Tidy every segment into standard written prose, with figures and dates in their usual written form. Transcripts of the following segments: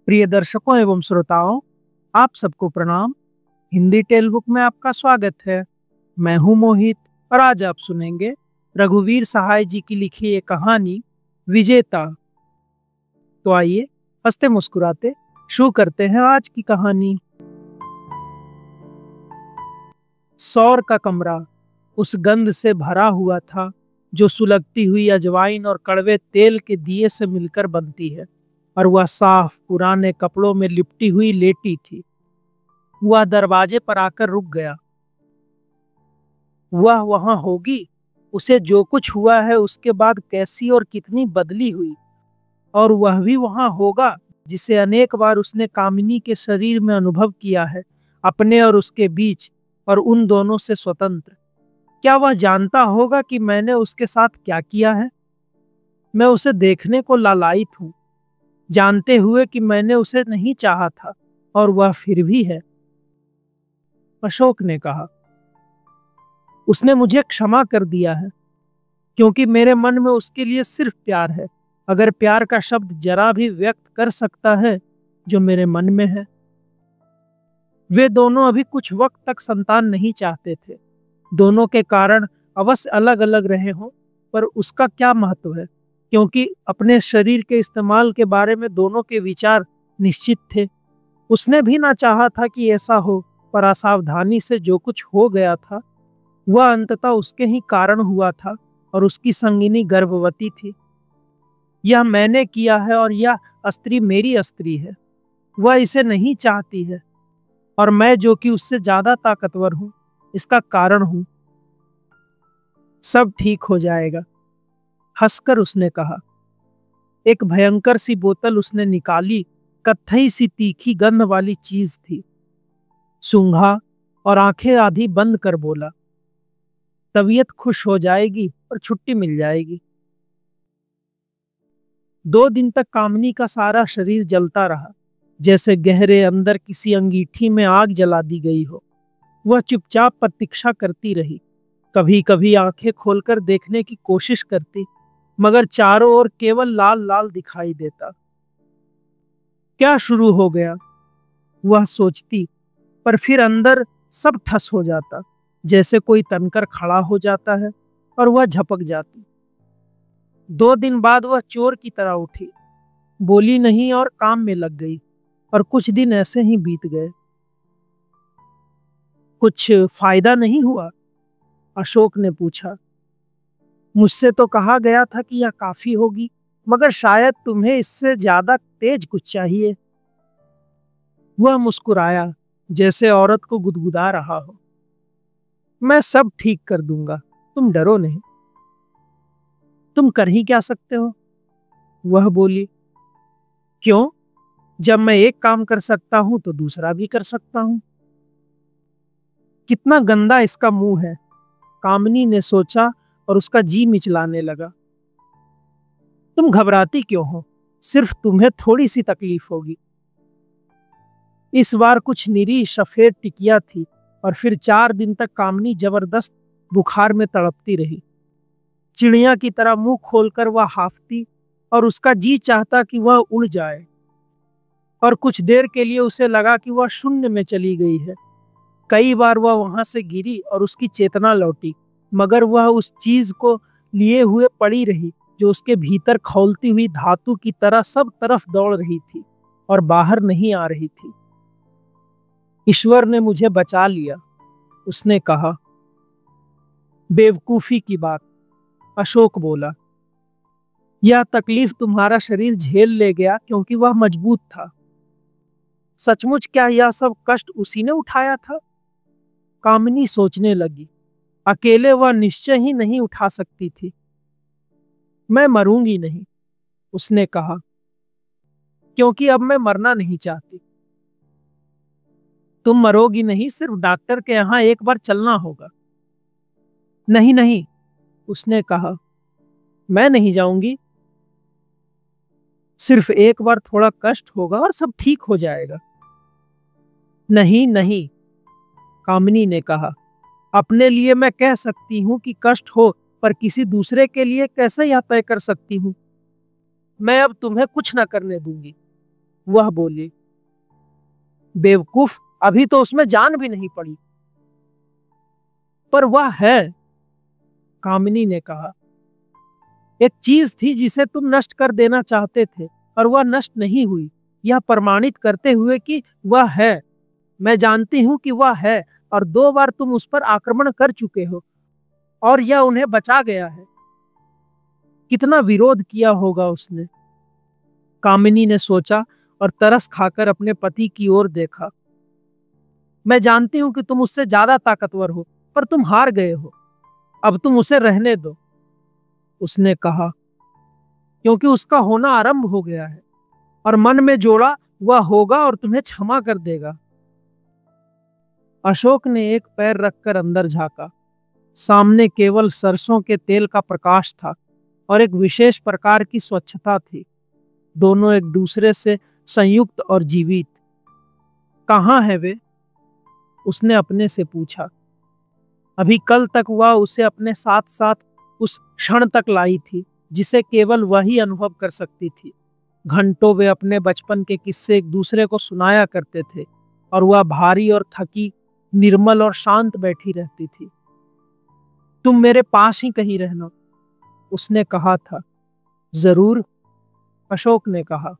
प्रिय दर्शकों एवं श्रोताओं, आप सबको प्रणाम। हिंदी टेल बुक में आपका स्वागत है। मैं हूं मोहित और आज आप सुनेंगे रघुवीर सहाय जी की लिखी ये कहानी विजेता। तो आइए हंसते मुस्कुराते शुरू करते हैं आज की कहानी। सौर का कमरा उस गंध से भरा हुआ था जो सुलगती हुई अजवाइन और कड़वे तेल के दिए से मिलकर बनती है, और वह साफ पुराने कपड़ों में लिपटी हुई लेटी थी। वह दरवाजे पर आकर रुक गया। वह वहां होगी, उसे जो कुछ हुआ है उसके बाद कैसी और कितनी बदली हुई, और वह भी वहां होगा जिसे अनेक बार उसने कामिनी के शरीर में अनुभव किया है, अपने और उसके बीच और उन दोनों से स्वतंत्र। क्या वह जानता होगा कि मैंने उसके साथ क्या किया है? मैं उसे देखने को लालायित हूं, जानते हुए कि मैंने उसे नहीं चाहा था और वह फिर भी है। अशोक ने कहा, उसने मुझे क्षमा कर दिया है क्योंकि मेरे मन में उसके लिए सिर्फ प्यार है, अगर प्यार का शब्द जरा भी व्यक्त कर सकता है जो मेरे मन में है। वे दोनों अभी कुछ वक्त तक संतान नहीं चाहते थे। दोनों के कारण अवश्य अलग अलग रहे हों, पर उसका क्या महत्व है, क्योंकि अपने शरीर के इस्तेमाल के बारे में दोनों के विचार निश्चित थे। उसने भी ना चाहा था कि ऐसा हो, पर असावधानी से जो कुछ हो गया था वह अंततः उसके ही कारण हुआ था, और उसकी संगिनी गर्भवती थी। यह मैंने किया है और यह स्त्री मेरी स्त्री है। वह इसे नहीं चाहती है और मैं, जो कि उससे ज्यादा ताकतवर हूं, इसका कारण हूं। सब ठीक हो जाएगा, हंसकर उसने कहा। एक भयंकर सी बोतल उसने निकाली। कत्थई सी तीखी गंध वाली चीज थी। सूंघा और आंखें आधी बंद कर बोला, तबीयत खुश हो जाएगी और छुट्टी मिल जाएगी। 2 दिन तक कामिनी का सारा शरीर जलता रहा, जैसे गहरे अंदर किसी अंगीठी में आग जला दी गई हो। वह चुपचाप प्रतीक्षा करती रही, कभी कभी आंखें खोलकर देखने की कोशिश करती, मगर चारों ओर केवल लाल लाल दिखाई देता। क्या शुरू हो गया, वह सोचती, पर फिर अंदर सब ठस हो जाता, जैसे कोई तनकर खड़ा हो जाता है और वह झपक जाती। 2 दिन बाद वह चोर की तरह उठी, बोली नहीं और काम में लग गई, और कुछ दिन ऐसे ही बीत गए। कुछ फायदा नहीं हुआ? अशोक ने पूछा। मुझसे तो कहा गया था कि यह काफी होगी, मगर शायद तुम्हें इससे ज्यादा तेज कुछ चाहिए। वह मुस्कुराया, जैसे औरत को गुदगुदा रहा हो। मैं सब ठीक कर दूंगा, तुम डरो नहीं। तुम कर ही क्या सकते हो? वह बोली। क्यों? जब मैं एक काम कर सकता हूं तो दूसरा भी कर सकता हूं। कितना गंदा इसका मुंह है, कामिनी ने सोचा और उसका जी मिचलाने लगा। तुम घबराती क्यों हो? सिर्फ तुम्हें थोड़ी सी तकलीफ होगी। इस बार कुछ निरी सफेद टिकिया थी, और फिर 4 दिन तक कामिनी जबरदस्त बुखार में तड़पती रही। चिड़िया की तरह मुंह खोलकर वह हाफती, और उसका जी चाहता कि वह उड़ जाए, और कुछ देर के लिए उसे लगा कि वह शून्य में चली गई है। कई बार वह वहां से गिरी और उसकी चेतना लौटी, मगर वह उस चीज को लिए हुए पड़ी रही जो उसके भीतर खौलती हुई धातु की तरह सब तरफ दौड़ रही थी और बाहर नहीं आ रही थी। ईश्वर ने मुझे बचा लिया, उसने कहा। बेवकूफी की बात, अशोक बोला। यह तकलीफ तुम्हारा शरीर झेल ले गया क्योंकि वह मजबूत था। सचमुच क्या यह सब कष्ट उसी ने उठाया था? कामिनी सोचने लगी। अकेले वह निश्चय ही नहीं उठा सकती थी। मैं मरूंगी नहीं, उसने कहा, क्योंकि अब मैं मरना नहीं चाहती। तुम मरोगी नहीं, सिर्फ डॉक्टर के यहां एक बार चलना होगा। नहीं नहीं, उसने कहा, मैं नहीं जाऊंगी। सिर्फ एक बार थोड़ा कष्ट होगा और सब ठीक हो जाएगा। नहीं नहीं, कामिनी ने कहा, अपने लिए मैं कह सकती हूं कि कष्ट हो, पर किसी दूसरे के लिए कैसे यह तय कर सकती हूं? मैं अब तुम्हें कुछ न करने दूंगी। वह बोली, बेवकूफ, अभी तो उसमें जान भी नहीं पड़ी। पर वह है, कामिनी ने कहा। एक चीज थी जिसे तुम नष्ट कर देना चाहते थे और वह नष्ट नहीं हुई, यह प्रमाणित करते हुए कि वह है। मैं जानती हूं कि वह है और 2 बार तुम उस पर आक्रमण कर चुके हो और यह उन्हें बचा गया है। कितना विरोध किया होगा उसने, कामिनी ने सोचा और तरस खाकर अपने पति की ओर देखा। मैं जानती हूं कि तुम उससे ज्यादा ताकतवर हो, पर तुम हार गए हो। अब तुम उसे रहने दो, उसने कहा, क्योंकि उसका होना आरंभ हो गया है और मन में जोड़ा वह होगा और तुम्हें क्षमा कर देगा। अशोक ने एक पैर रखकर अंदर झांका। सामने केवल सरसों के तेल का प्रकाश था और एक विशेष प्रकार की स्वच्छता थी। दोनों एक दूसरे से संयुक्त और जीवित। कहाँ है वे? उसने अपने से पूछा। अभी कल तक वह उसे अपने साथ साथ उस क्षण तक लाई थी जिसे केवल वही अनुभव कर सकती थी। घंटों वे अपने बचपन के किस्से एक दूसरे को सुनाया करते थे और वह भारी और थकी, निर्मल और शांत बैठी रहती थी। तुम मेरे पास ही कहीं रहना, उसने कहा था। जरूर, अशोक ने कहा,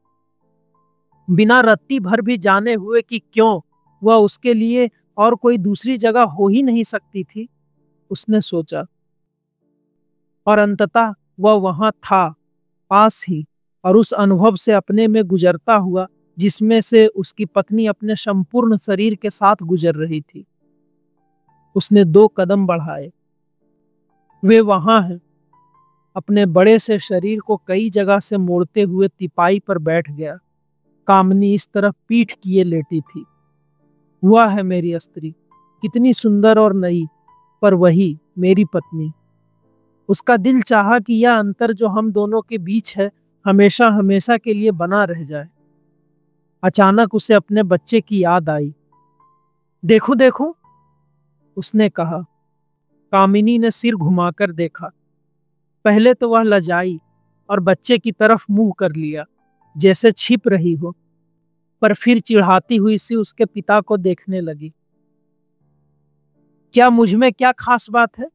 बिना रत्ती भर भी जाने हुए कि क्यों वह उसके लिए और कोई दूसरी जगह हो ही नहीं सकती थी। उसने सोचा और अंततः वह वहां था, पास ही, और उस अनुभव से अपने में गुजरता हुआ जिसमें से उसकी पत्नी अपने संपूर्ण शरीर के साथ गुजर रही थी। उसने 2 कदम बढ़ाए। वे वहां हैं। अपने बड़े से शरीर को कई जगह से मोड़ते हुए तिपाई पर बैठ गया। कामनी इस तरफ पीठ किए लेटी थी। वह है मेरी स्त्री, कितनी सुंदर और नई, पर वही मेरी पत्नी। उसका दिल चाहा कि यह अंतर जो हम दोनों के बीच है हमेशा हमेशा के लिए बना रह जाए। अचानक उसे अपने बच्चे की याद आई। देखो देखो, उसने कहा। कामिनी ने सिर घुमाकर देखा। पहले तो वह लजाई और बच्चे की तरफ मुंह कर लिया, जैसे छिप रही हो, पर फिर चिढ़ाती हुई सी उसके पिता को देखने लगी। क्या मुझ में क्या खास बात है?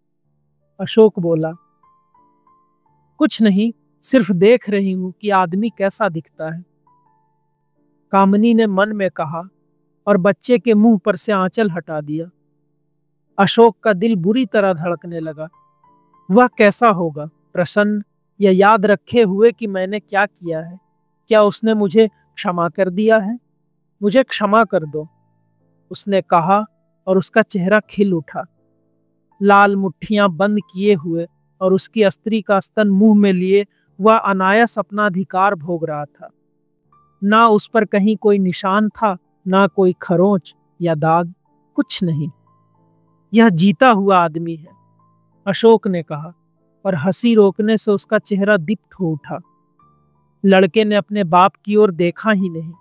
अशोक बोला। कुछ नहीं, सिर्फ देख रही हूं कि आदमी कैसा दिखता है, कामिनी ने मन में कहा और बच्चे के मुंह पर से आंचल हटा दिया। अशोक का दिल बुरी तरह धड़कने लगा। वह कैसा होगा, प्रसन्न या याद रखे हुए कि मैंने क्या किया है? क्या उसने मुझे क्षमा कर दिया है? मुझे क्षमा कर दो, उसने कहा और उसका चेहरा खिल उठा। लाल मुट्ठियां बंद किए हुए और उसकी स्त्री का स्तन मुंह में लिए वह अनायास अपना अधिकार भोग रहा था। ना उस पर कहीं कोई निशान था, ना कोई खरोंच या दाग, कुछ नहीं। यह जीता हुआ आदमी है, अशोक ने कहा और हंसी रोकने से उसका चेहरा दीप्त हो उठा। लड़के ने अपने बाप की ओर देखा ही नहीं,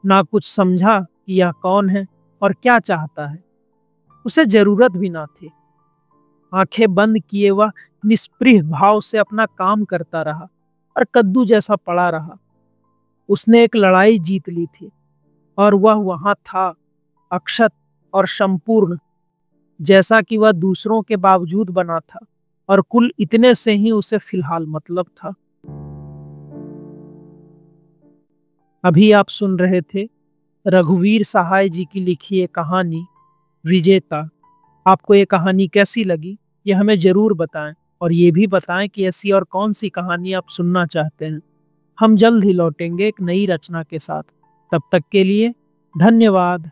ना कुछ समझा कि यह कौन है और क्या चाहता है। उसे जरूरत भी ना थी। आंखें बंद किए वह निष्प्रिय भाव से अपना काम करता रहा और कद्दू जैसा पड़ा रहा। उसने एक लड़ाई जीत ली थी और वह वहां था, अक्षत और संपूर्ण, जैसा कि वह दूसरों के बावजूद बना था, और कुल इतने से ही उसे फिलहाल मतलब था। अभी आप सुन रहे थे रघुवीर सहाय जी की लिखी ये कहानी विजेता। आपको ये कहानी कैसी लगी ये हमें जरूर बताएं और ये भी बताएं कि ऐसी और कौन सी कहानी आप सुनना चाहते हैं। हम जल्द ही लौटेंगे एक नई रचना के साथ। तब तक के लिए धन्यवाद।